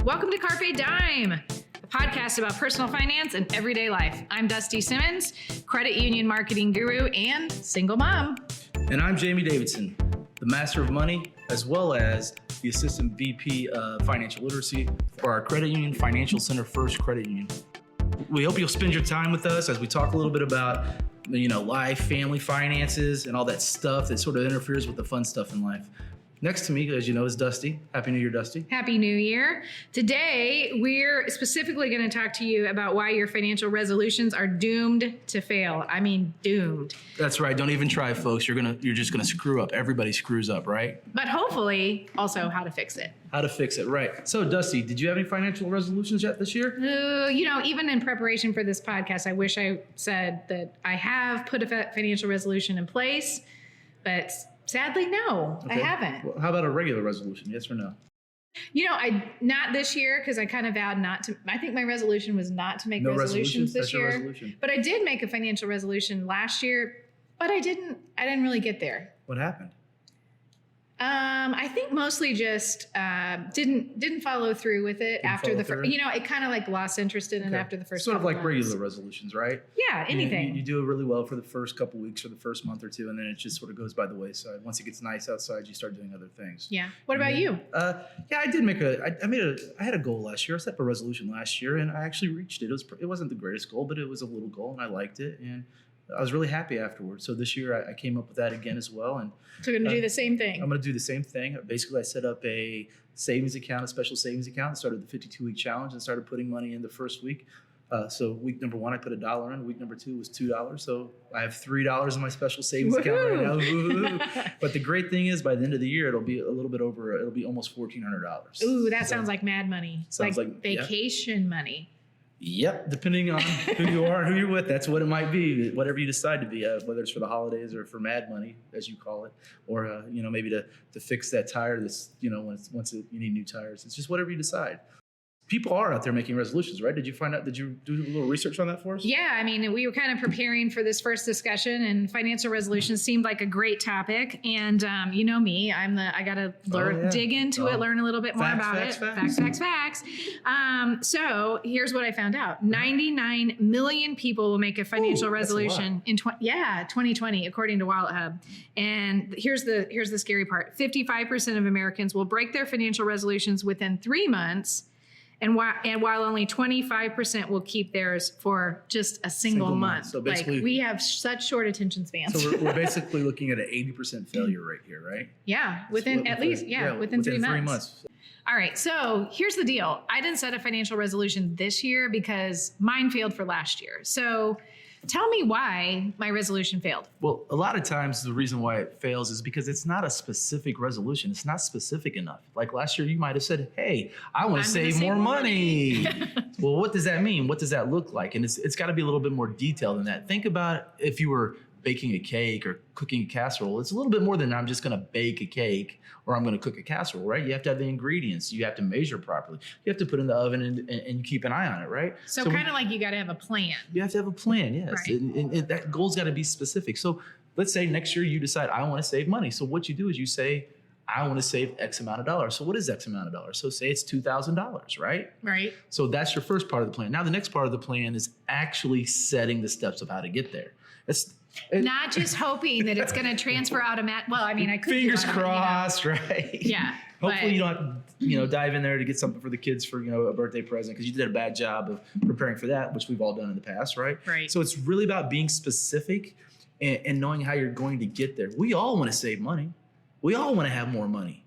Welcome to Carpe Dime, a podcast about personal finance and everyday life. I'm Dusty Simmons, credit union marketing guru and single mom. And I'm Jamie Davidson, the master of money, as well as the assistant VP of financial literacy for our credit union, Financial Center First Credit Union. We hope you'll spend your time with us as we talk a little bit about, life, family finances, and all that stuff that sort of interferes with the fun stuff in life. Next to me, as you know, is Dusty. Happy New Year, Dusty. Happy New Year. Today, we're specifically going to talk to you about why your financial resolutions are doomed to fail. I mean, doomed. That's right. Don't even try, folks. You're just gonna screw up. Everybody screws up, right? But hopefully, also how to fix it. How to fix it, right. So, Dusty, did you have any financial resolutions yet this year? Even in preparation for this podcast, I wish I said that I have put a financial resolution in place, but sadly, no, okay. I haven't. Well, how about a regular resolution? Yes or no? Not this year, because I kind of vowed not to. I think my resolution was not to make resolutions this year. Resolution. But I did make a financial resolution last year, but I didn't really get there. What happened? I think mostly just didn't follow through with it after the first. It kind of like lost interest in it after the first. Sort of like months. Regular resolutions, right? Yeah, anything. You do it really well for the first couple weeks or the first month or two, and then it just sort of goes by the wayside. Once it gets nice outside, you start doing other things. Yeah. What about you? I did I had a goal last year. I set up a resolution last year, and I actually reached it. It wasn't the greatest goal, but it was a little goal, and I liked it, and I was really happy afterwards. So this year I came up with that again as well. And so you're going to do the same thing? I'm going to do the same thing. Basically, I set up a savings account, a special savings account, started the 52-week challenge and started putting money in the first week. So week number one, I put $1 in. Week number two was $2. So I have $3 in my special savings account right now. Woo-hoo. But the great thing is by the end of the year, it'll be it'll be almost $1,400. Ooh, that sounds like mad money. Sounds like vacation money. Yep, depending on who you are and who you're with, that's what it might be. Whatever you decide to be, whether it's for the holidays or for mad money, as you call it, or maybe to fix that tire that's you need new tires. It's just whatever you decide. People are out there making resolutions, right? Did you do a little research on that for us? Yeah, we were kind of preparing for this first discussion, and financial resolutions seemed like a great topic. And me, I got to dig into it, learn a little bit more about it. Facts. So here's what I found out: 99 million people will make a financial resolution in 2020, according to WalletHub. And here's the scary part: 55% of Americans will break their financial resolutions within 3 months. And while only 25% will keep theirs for just a single month. So basically, we have such short attention spans. So we're basically looking at an 80% failure rate here, right? Yeah, within 3 months. All right, so here's the deal. I didn't set a financial resolution this year because mine failed for last year. So tell me why my resolution failed. Well, a lot of times the reason why it fails is because it's not a specific resolution. It's not specific enough. Like last year, you might have said, hey, I want to save more money. Well, what does that mean? What does that look like? And it's got to be a little bit more detailed than that. Think about if you were baking a cake or cooking a casserole. It's a little bit more than I'm just going to bake a cake or I'm going to cook a casserole, right? You have to have the ingredients. You have to measure properly. You have to put it in the oven and you keep an eye on it, right? So kind of like you got to have a plan. You have to have a plan, yes. Right. And that goal's got to be specific. So let's say next year you decide, I want to save money. So what you do is you say, I want to save X amount of dollars. So what is X amount of dollars? So say it's $2,000, right? Right. So that's your first part of the plan. Now the next part of the plan is actually setting the steps of how to get there. Not just hoping that it's going to transfer automatic. Well, I could. Fingers crossed, right? Yeah. Hopefully you don't have to, dive in there to get something for the kids for, a birthday present because you did a bad job of preparing for that, which we've all done in the past, right? Right. So it's really about being specific and knowing how you're going to get there. We all want to save money. We all want to have more money.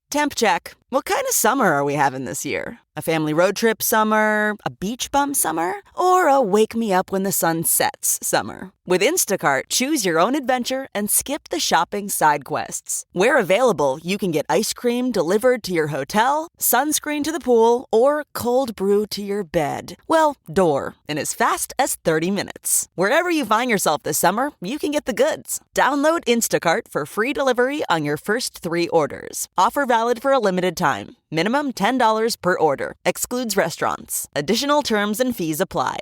Temp check. What kind of summer are we having this year? A family road trip summer? A beach bum summer? Or a wake me up when the sun sets summer? With Instacart, choose your own adventure and skip the shopping side quests. Where available, you can get ice cream delivered to your hotel, sunscreen to the pool, or cold brew to your bed. Well, door, in as fast as 30 minutes. Wherever you find yourself this summer, you can get the goods. Download Instacart for free delivery on your first 3 orders. Offer valid for a limited time. Minimum $10 per order. Excludes restaurants. Additional terms and fees apply.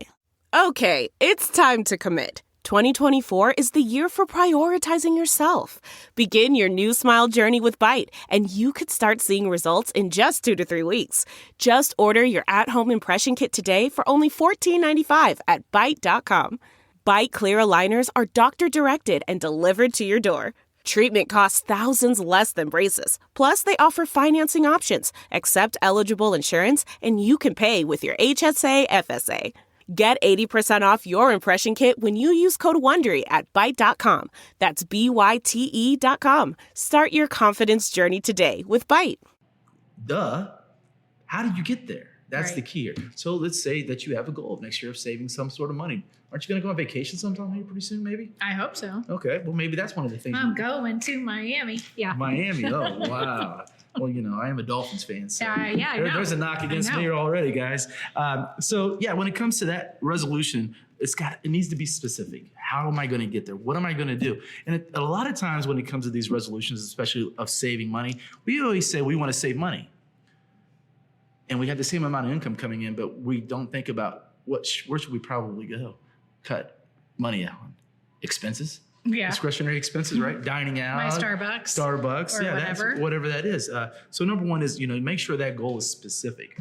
Okay, it's time to commit. 2024 is the year for prioritizing yourself. Begin your new smile journey with Byte, and you could start seeing results in just 2 to 3 weeks. Just order your at-home impression kit today for only $14.95 at Byte.com. Byte Clear aligners are doctor-directed and delivered to your door. Treatment costs thousands less than braces. Plus, they offer financing options, accept eligible insurance, and you can pay with your HSA FSA. Get 80% off your impression kit when you use code WONDERY at Byte.com. That's BYTE.com. Start your confidence journey today with Byte. Duh. How did you get there? That's Right. the key here. So let's say that you have a goal of next year of saving some sort of money. Aren't you going to go on vacation sometime maybe pretty soon, maybe? I hope so. Okay. Well, maybe that's one of the things. I'm going to Miami. Yeah. Miami. Oh, wow. Well, I am a Dolphins fan. So Yeah, I know. There's a knock against me already, guys. So yeah, when it comes to that resolution, it needs to be specific. How am I going to get there? What am I going to do? And a lot of times when it comes to these resolutions, especially of saving money, we always say we want to save money. And we have the same amount of income coming in, but we don't think about where should we probably go? Cut money out on expenses. Yeah. Discretionary expenses, right? Dining out. My Starbucks. Or whatever. That's whatever that is. So number one is, make sure that goal is specific.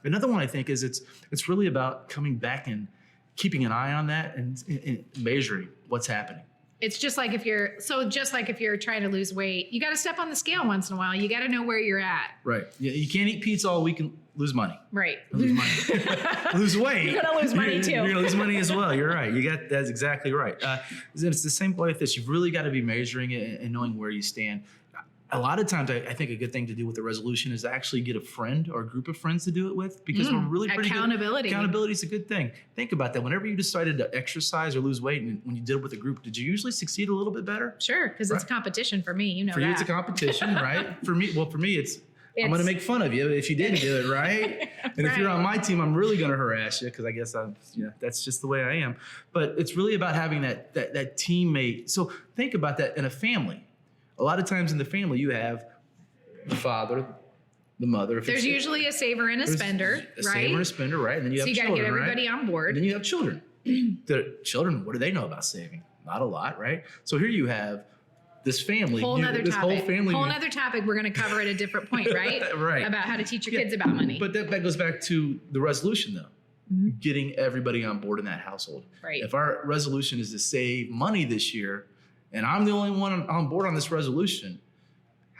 Another one I think is it's really about coming back and keeping an eye on that and measuring what's happening. It's just like if you're trying to lose weight, you got to step on the scale once in a while. You got to know where you're at. Right. You can't eat pizza all week and lose money. Right. Lose money. Lose weight. You're gonna lose money too. You're gonna lose money as well. You're right. That's exactly right. It's the same way with this. You've really got to be measuring it and knowing where you stand. A lot of times, I think a good thing to do with the resolution is to actually get a friend or a group of friends to do it with, because we're really pretty accountability. Good. Accountability is a good thing. Think about that. Whenever you decided to exercise or lose weight, and when you did it with a group, did you usually succeed a little bit better? Sure, because it's a competition for me. For you, it's a competition, right? For me, it's I'm going to make fun of you if you didn't do it right. And if you're on my team, I'm really going to harass you, because I guess that's just the way I am. But it's really about having that teammate. So think about that in a family. A lot of times in the family, you have the father, the mother. There's usually a saver and a spender, right? A saver and a spender, right? And then you have children, got to get everybody on board. And then you have children. The children, what do they know about saving? Not a lot, right? So here you have this family. Whole nother topic we're going to cover at a different point, right? Right. About how to teach your kids about money. But that goes back to the resolution, though. Mm-hmm. Getting everybody on board in that household. Right. If our resolution is to save money this year, and I'm the only one on board on this resolution,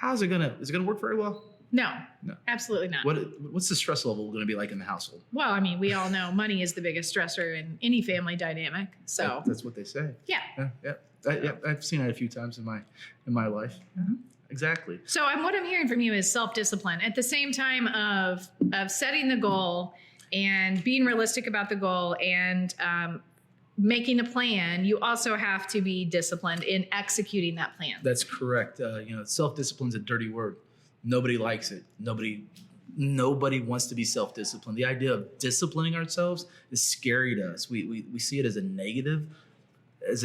is it gonna work very well? No, absolutely not. What's the stress level going to be like in the household? Well, I mean, we all know money is the biggest stressor in any family dynamic. So that's what they say. Yeah. I've seen it a few times in my life. Mm-hmm. Exactly. So what I'm hearing from you is self-discipline at the same time of setting the goal and being realistic about the goal and making a plan. You also have to be disciplined in executing that plan. That's correct. Self-discipline is a dirty word. Nobody likes it. Nobody wants to be self-disciplined. The idea of disciplining ourselves is scary to us. We see it as a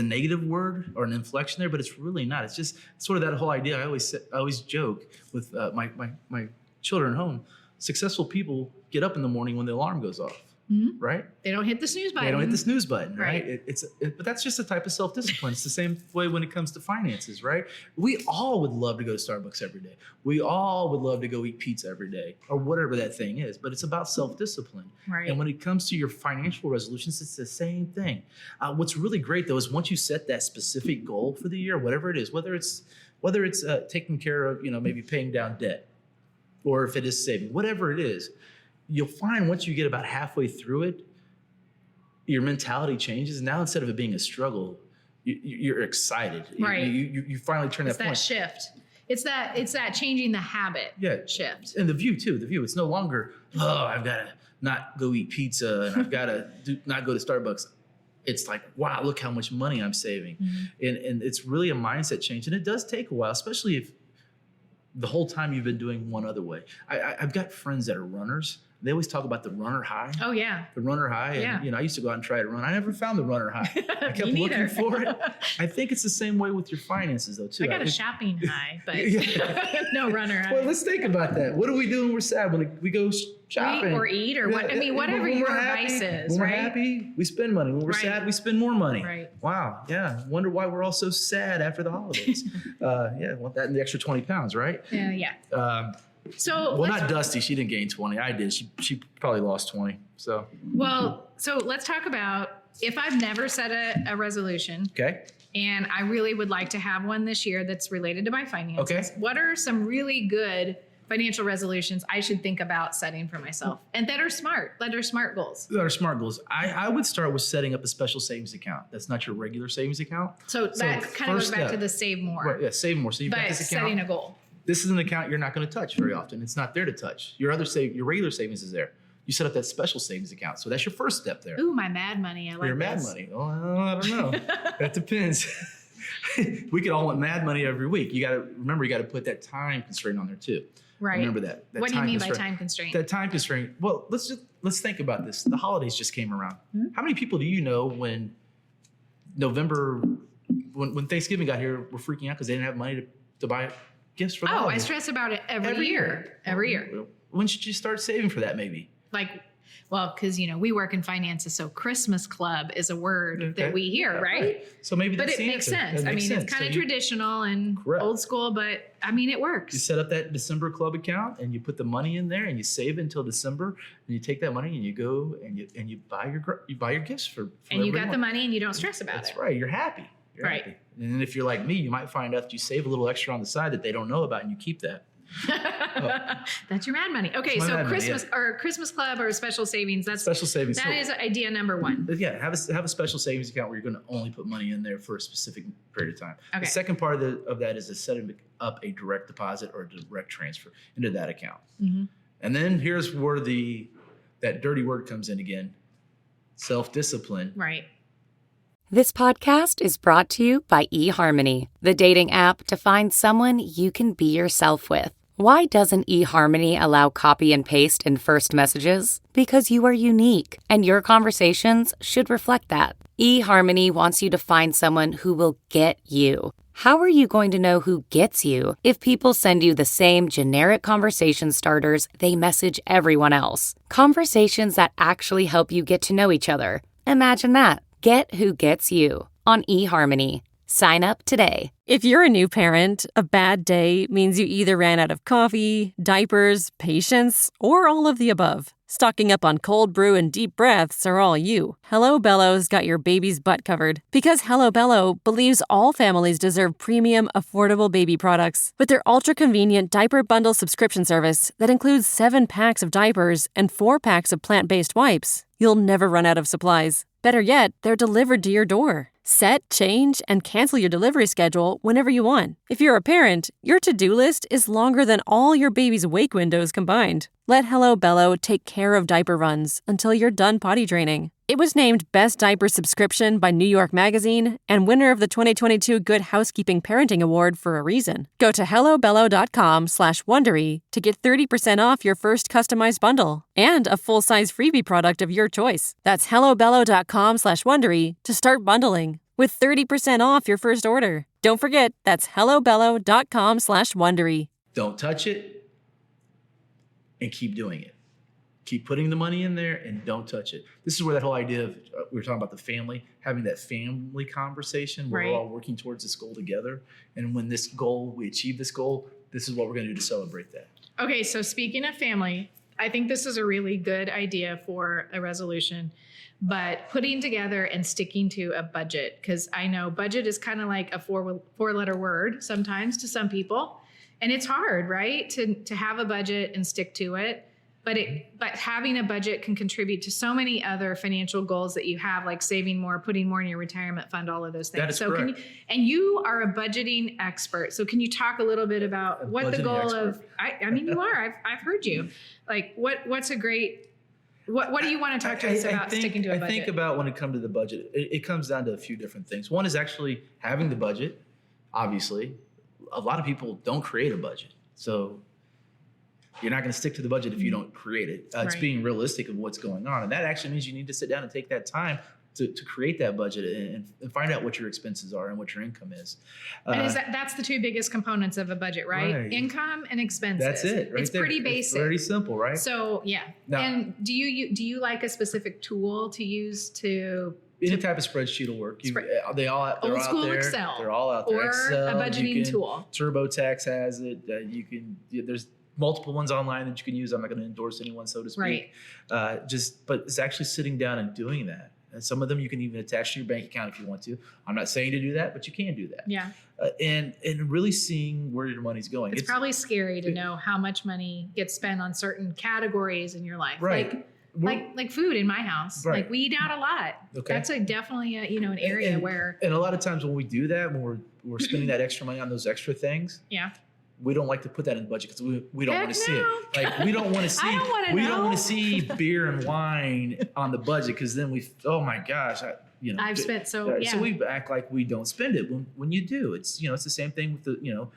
negative word or an inflection there, but it's really not. It's just sort of that whole idea. I always joke with my children at home. Successful people get up in the morning when the alarm goes off. Mm-hmm. Right? They don't hit the snooze button. They don't hit the snooze button, right? But that's just a type of self-discipline. It's the same way when it comes to finances, right? We all would love to go to Starbucks every day. We all would love to go eat pizza every day or whatever that thing is, but it's about self-discipline. Right. And when it comes to your financial resolutions, it's the same thing. What's really great though is once you set that specific goal for the year, whatever it is, whether it's taking care of, maybe paying down debt, or if it is saving, whatever it is, you'll find once you get about halfway through it, your mentality changes. Now, instead of it being a struggle, you're excited. Right. You finally turn that point. It's that shift. It's that changing the habit shift. And the view too. It's no longer, I've got to not go eat pizza and I've got to not go to Starbucks. It's like, wow, look how much money I'm saving. Mm-hmm. And it's really a mindset change. And it does take a while, especially if the whole time you've been doing one other way. I've got friends that are runners. They always talk about the runner high. Oh yeah. The runner high. And, you know, I used to go out and try to run. I never found the runner high. I kept looking for it. I think it's the same way with your finances though, too. I got a shopping high, but no runner high. Well, let's think about that. What do we do when we're sad? When we go shopping? Or eat or what? I mean, whatever your vice is, when right? When we're happy, we spend money. When we're sad, we spend more money. Right. Wow. Yeah. Wonder why we're all so sad after the holidays. Want that in the extra 20 pounds, right? Yeah. So not Dusty. She didn't gain 20. I did. She probably lost 20. So. Well, so let's talk about if I've never set a resolution. Okay. And I really would like to have one this year that's related to my finances. Okay. What are some really good financial resolutions I should think about setting for myself and that are smart goals? That are smart goals. I would start with setting up a special savings account. That's not your regular savings account. So that kind of goes back to the save more. Right, yeah, save more. So you've got this account. Setting a goal. This is an account you're not going to touch very often. It's not there to touch. Your regular savings is there. You set up that special savings account. So that's your first step there. Ooh, my mad money. I like your mad money. Oh, I don't know. That depends. We could all want mad money every week. You got to remember, you got to put that time constraint on there too. Right. Remember that. What do you mean by time constraint? That time constraint. Well, let's think about this. The holidays just came around. How many people do you know when Thanksgiving got here were freaking out because they didn't have money to buy gifts for the holidays? I stress about it every year. Every year. When should you start saving for that maybe? Because, we work in finances, so Christmas club is a word that we hear, right? So maybe but that's it makes sense. It's kind of traditional and old school, but it works. You set up that December club account and you put the money in there and you save it until December, and you take that money and you go and you buy your gifts for and you got the money and you don't stress about it. That's right. You're happy. You're happy. And then if you're like me, you might find out that you save a little extra on the side that they don't know about and you keep that. That's your mad money. Okay, so Christmas or Christmas club or special savings. That's special savings. That is idea number one. Yeah, have a special savings account where you're going to only put money in there for a specific period of time. Okay. The second part of that is to set up a direct deposit or direct transfer into that account. Mm-hmm. And then here's where that dirty word comes in again: self-discipline. Right. This podcast is brought to you by eHarmony, the dating app to find someone you can be yourself with. Why doesn't eHarmony allow copy and paste in first messages? Because you are unique, and your conversations should reflect that. eHarmony wants you to find someone who will get you. How are you going to know who gets you if people send you the same generic conversation starters they message everyone else? Conversations that actually help you get to know each other. Imagine that. Get who gets you on eHarmony. Sign up today. If you're a new parent, a bad day means you either ran out of coffee, diapers, patience, or all of the above. Stocking up on cold brew and deep breaths are all you. Hello Bello's got your baby's butt covered. Because Hello Bello believes all families deserve premium, affordable baby products. With their ultra-convenient diaper bundle subscription service that includes 7 packs of diapers and 4 packs of plant-based wipes, you'll never run out of supplies. Better yet, they're delivered to your door. Set, change, and cancel your delivery schedule whenever you want. If you're a parent, your to-do list is longer than all your baby's wake windows combined. Let Hello Bello take care of diaper runs until you're done potty training. It was named Best Diaper Subscription by New York Magazine and winner of the 2022 Good Housekeeping Parenting Award for a reason. Go to hellobello.com/Wondery to get 30% off your first customized bundle and a full-size freebie product of your choice. That's hellobello.com/Wondery to start bundling with 30% off your first order. Don't forget, that's hellobello.com/Wondery. Don't touch it and keep doing it. Keep putting the money in there and don't touch it. This is where that whole idea of, we were talking about the family, having that family conversation where we're all working towards this goal together. And when we achieve this goal, this is what we're going to do to celebrate that. Okay, so speaking of family, I think this is a really good idea for a resolution, but putting together and sticking to a budget, because I know budget is kind of like a four-letter word sometimes to some people. And it's hard, right? To have a budget and stick to it. But having a budget can contribute to so many other financial goals that you have, like saving more, putting more in your retirement fund, all of those things. That is correct. You are a budgeting expert. So can you talk a little bit about what the goal of? I mean, you are. I've heard you. Like, what's a great? What do you want to talk to us about sticking to a budget? I think about when it comes to the budget, it comes down to a few different things. One is actually having the budget. Obviously, a lot of people don't create a budget, so You're not going to stick to the budget if you don't create it. It's being realistic of what's going on. And that actually means you need to sit down and take that time to create that budget and find out what your expenses are and what your income is. And that's the two biggest components of a budget, right? Income and expenses. That's it. Right, it's there. pretty basic. It's very simple, right? So yeah. Now, and do you like a specific tool to use to? Any type of spreadsheet will work. They're all out there. Excel. They're all out there. Or Excel, a budgeting tool. TurboTax has it. There's multiple ones online that you can use. I'm not going to endorse anyone, so to speak. Right. But it's actually sitting down and doing that. And some of them you can even attach to your bank account if you want to. I'm not saying to do that, but you can do that. Yeah. And really seeing where your money's going. It's probably scary to know how much money gets spent on certain categories in your life. Right. Like food in my house. Right. Like we eat out a lot. Okay. That's definitely an area where. And a lot of times when we do that, when we're spending that extra money on those extra things. Yeah. We don't like to put that in the budget because we don't want to see it. Like we don't want to see. We don't want to see beer and wine on the budget because then oh my gosh, I've spent So we act like we don't spend it when you do. It's it's the same thing with the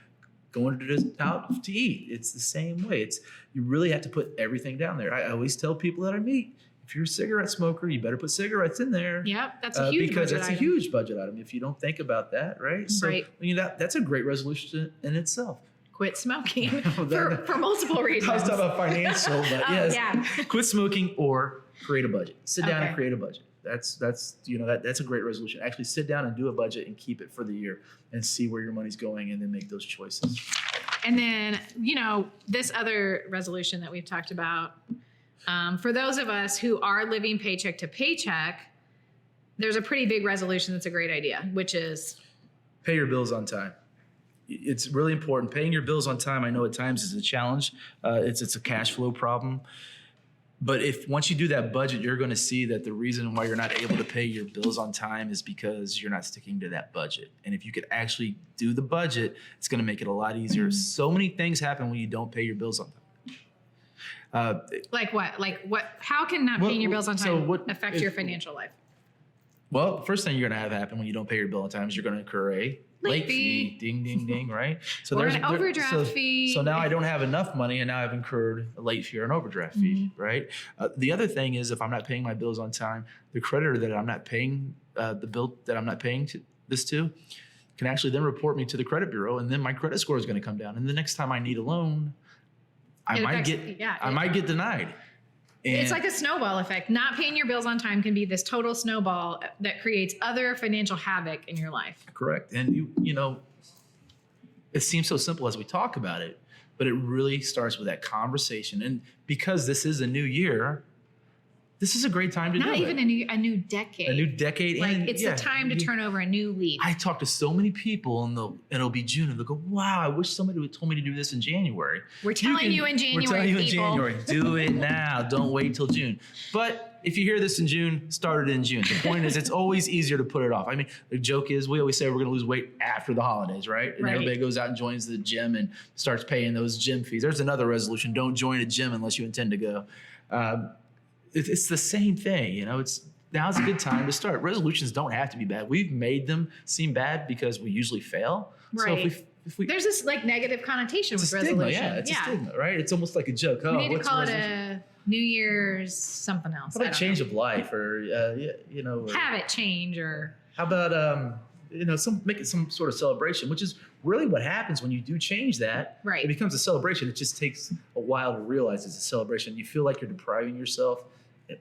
going out to eat. It's the same way. You really have to put everything down there. I always tell people that I meet, if you're a cigarette smoker, you better put cigarettes in there. Yep, that's a huge because budget that's item. a huge budget item. If you don't think about that, right? So that's a great resolution in itself. Quit smoking for multiple reasons. I was talking about financial, but yes, yeah. Quit smoking or create a budget. Sit down and create a budget. That's a great resolution. Actually sit down and do a budget and keep it for the year and see where your money's going and then make those choices. And then, this other resolution that we've talked about, for those of us who are living paycheck to paycheck, there's a pretty big resolution that's a great idea, which is pay your bills on time. It's really important. Paying your bills on time, I know at times is a challenge. It's a cash flow problem. But once you do that budget, you're going to see that the reason why you're not able to pay your bills on time is because you're not sticking to that budget. And if you could actually do the budget, it's going to make it a lot easier. So many things happen when you don't pay your bills on time. Like what? Like what? How can not paying your bills on time affect your financial life? Well, the first thing you're going to have happen when you don't pay your bill on time is you're going to incur a late fee. Ding, ding, ding, right? So or an overdraft fee. So now I don't have enough money and now I've incurred a late fee or an overdraft fee, right? The other thing is if I'm not paying my bills on time, the creditor that I'm not paying, the bill that I'm not paying this to, can actually then report me to the credit bureau and then my credit score is going to come down. And the next time I need a loan, I might get denied. And it's like a snowball effect. Not paying your bills on time can be this total snowball that creates other financial havoc in your life. Correct. And it seems so simple as we talk about it, but it really starts with that conversation. And because this is a new year, this is a great time to do it. Not even a new decade. A new decade. Like it's the time to turn over a new leaf. I talk to so many people and it'll be June and they'll go, wow, I wish somebody would told me to do this in January. We're telling you in January, people. Do it now. Don't wait till June. But if you hear this in June, start it in June. The point is it's always easier to put it off. I mean, the joke is we always say we're going to lose weight after the holidays, right? And everybody goes out and joins the gym and starts paying those gym fees. There's another resolution. Don't join a gym unless you intend to go. It's the same thing, now's a good time to start. Resolutions don't have to be bad. We've made them seem bad because we usually fail. Right. So if we there's this negative connotation with resolution. resolution. It's a stigma, right? It's almost like a joke. We need to call it a New Year's something else. How about change of life or, habit change or. How about, make it some sort of celebration, which is really what happens when you do change that. Right. It becomes a celebration. It just takes a while to realize it's a celebration. You feel like you're depriving yourself.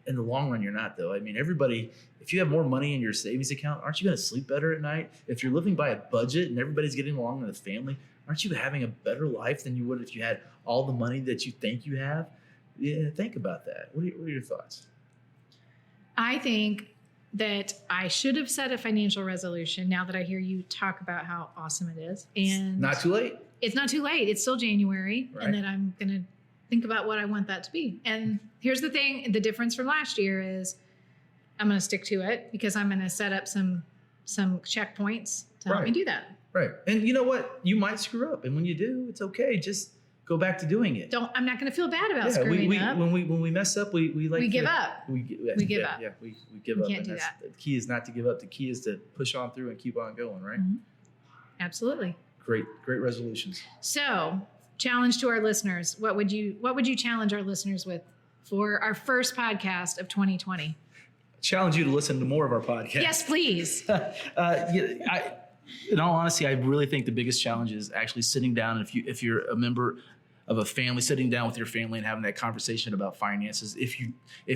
In the long run, you're not, though. I mean, everybody, if you have more money in your savings account, aren't you going to sleep better at night? If you're living by a budget and everybody's getting along in the family, aren't you having a better life than you would if you had all the money that you think you have? Yeah, think about that. What are your thoughts? I think that I should have set a financial resolution now that I hear you talk about how awesome it is. And not too late. It's not too late. It's still January. Right. And that I'm going to think about what I want that to be. And here's the thing, the difference from last year is I'm going to stick to it because I'm going to set up some checkpoints to help me do that. Right. And you know what? You might screw up. And when you do, it's okay. Just go back to doing it. I'm not going to feel bad about screwing up. When we mess up, we give up. We give up. Yeah, we give up. Can't do that. The key is not to give up. The key is to push on through and keep on going, right? Mm-hmm. Absolutely. Great resolutions. So challenge to our listeners. What would you challenge our listeners with for our first podcast of 2020? Challenge you to listen to more of our podcast. Yes, please. In all honesty, I really think the biggest challenge is actually sitting down. If you're a member of a family, sitting down with your family and having that conversation about finances. If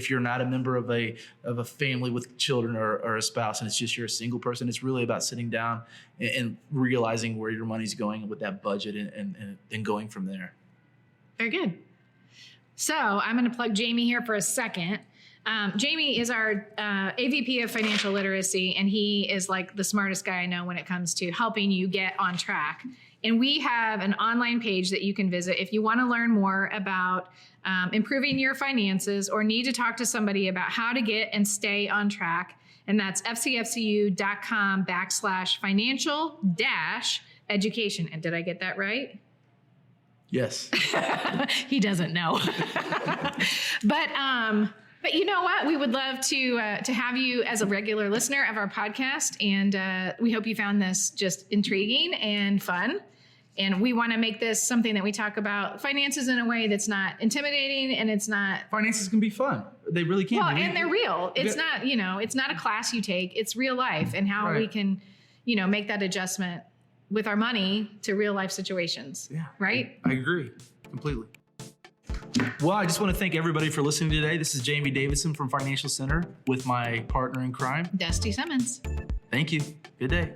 you're not a member of a family with children or a spouse, and it's just you're a single person, it's really about sitting down and realizing where your money's going with that budget and going from there. Very good. So I'm going to plug Jamie here for a second. Jamie is our AVP of financial literacy, and he is like the smartest guy I know when it comes to helping you get on track. And we have an online page that you can visit if you want to learn more about improving your finances or need to talk to somebody about how to get and stay on track. And that's fcfcu.com/financial-education. And did I get that right? Yes. He doesn't know. But you know what? We would love to have you as a regular listener of our podcast. And we hope you found this just intriguing and fun. And we want to make this something that we talk about finances in a way that's not intimidating, and it's not. Finances can be fun. They really can. Well, and they're real. It's not, it's not a class you take. It's real life and how we can, make that adjustment with our money to real life situations. Yeah. Right? I agree completely. Well, I just want to thank everybody for listening today. This is Jamie Davidson from Financial Center with my partner in crime, Dusty Simmons. Thank you. Good day.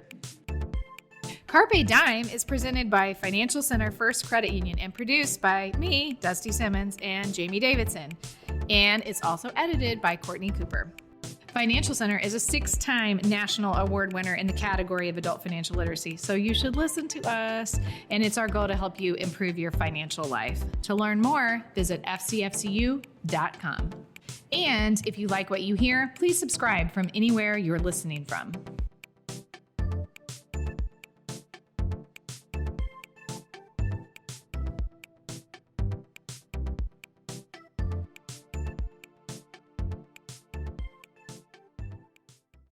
Carpe Dime is presented by Financial Center First Credit Union and produced by me, Dusty Simmons, and Jamie Davidson. And it's also edited by Courtney Cooper. Financial Center is a 6-time national award winner in the category of adult financial literacy, so you should listen to us. And it's our goal to help you improve your financial life. To learn more, visit fcfcu.com. And if you like what you hear, please subscribe from anywhere you're listening from.